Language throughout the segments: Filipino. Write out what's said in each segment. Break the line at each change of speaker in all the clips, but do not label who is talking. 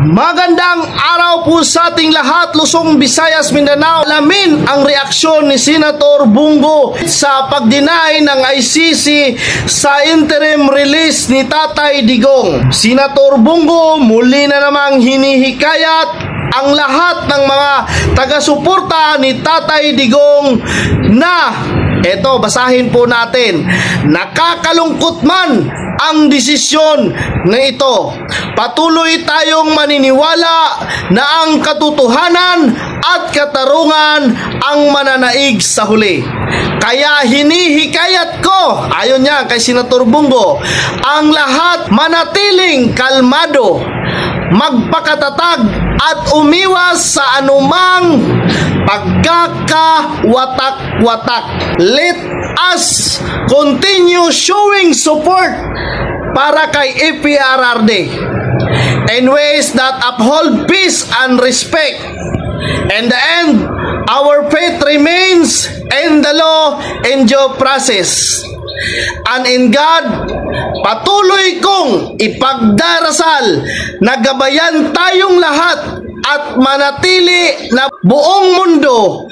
Magandang araw po sa ating lahat, Luzon, Visayas, Mindanao. Alamin ang reaksyon ni Senator Bongo sa pagdeny ng ICC sa interim release ni Tatay Digong. Senator Bongo muli na namang hinihikayat ang lahat ng mga taga-suporta ni Tatay Digong na, eto, basahin po natin, nakakalungkot man ang desisyon na ito. Patuloy tayong maniniwala na ang katotohanan at katarungan ang mananaig sa huli. Kaya hinihikayat ko, ayon niya kay Senator Bongo, ang lahat manatiling kalmado, magpakatatag at umiwas sa anumang pagkakawatak-watak. Let us continue showing support para kay EPRRD in ways that uphold peace and respect. In the end, our faith remains in the law and due process. And in God, patuloy kong ipagdarasal na gabayan tayong lahat at manatili na buong mundo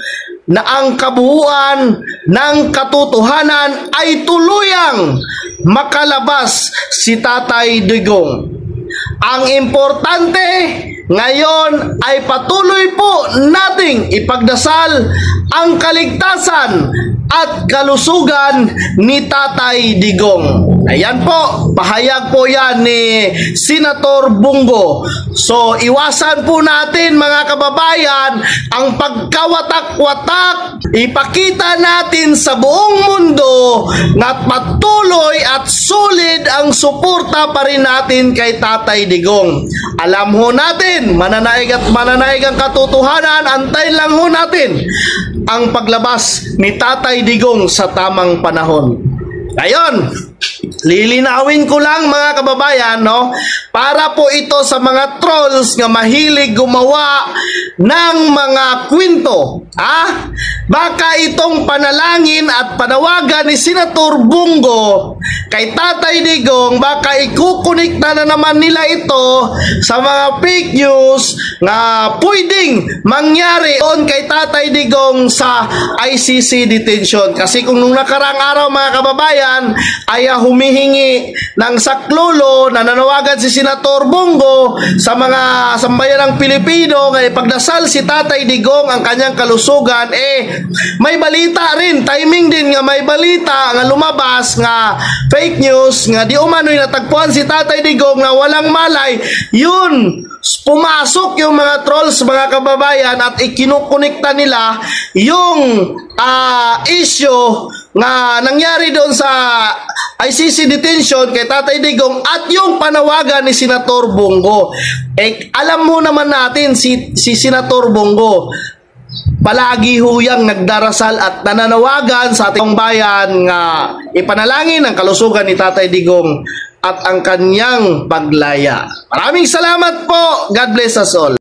na ang kabuuan ng katotohanan ay tuluyang makalabas si Tatay Digong. Ang importante ngayon ay patuloy po nating ipagdasal ang kaligtasan at kalusugan ni Tatay Digong. Ayan po, pahayag po yan ni Senator Bongo. So, iwasan po natin mga kababayan ang pagkawatak-watak. Ipakita natin sa buong mundo na patuloy at solid ang suporta pa rin natin kay Tatay Digong. Alam ho natin, mananaig at mananaig ang katotohanan, antayin lang ho natin ang paglabas ni Tatay Digong sa tamang panahon. Ayon, lilinawin ko lang mga kababayan, no? Para po ito sa mga trolls na mahilig gumawa ng mga kwento. Baka itong panalangin at panawagan ni Senator Bongo kay Tatay Digong, baka ikukunikta na naman nila ito sa mga fake news na pwedeng mangyari doon kay Tatay Digong sa ICC detention. Kasi kung nung nakarang araw mga kababayan ay humihingi ng saklolo na nanawagan si Senator Bongo sa mga sambayan ng Pilipino na ipagdasal si Tatay Digong ang kanyang kalusugan, may balita rin, timing din nga may balita nga lumabas nga fake news nga di umano'y natagpuan si Tatay Digong na walang malay. Yun, pumasok yung mga trolls mga kababayan at ikinukunikta nila yung issue nga nangyari doon sa ICC detention kay Tatay Digong at yung panawagan ni Senator Bongo. Alam mo naman natin si Senator Bongo, palagi huyang nagdarasal at nananawagan sa ating bayan nga ipanalangin ang kalusugan ni Tatay Digong at ang kanyang paglaya. Maraming salamat po. God bless us all.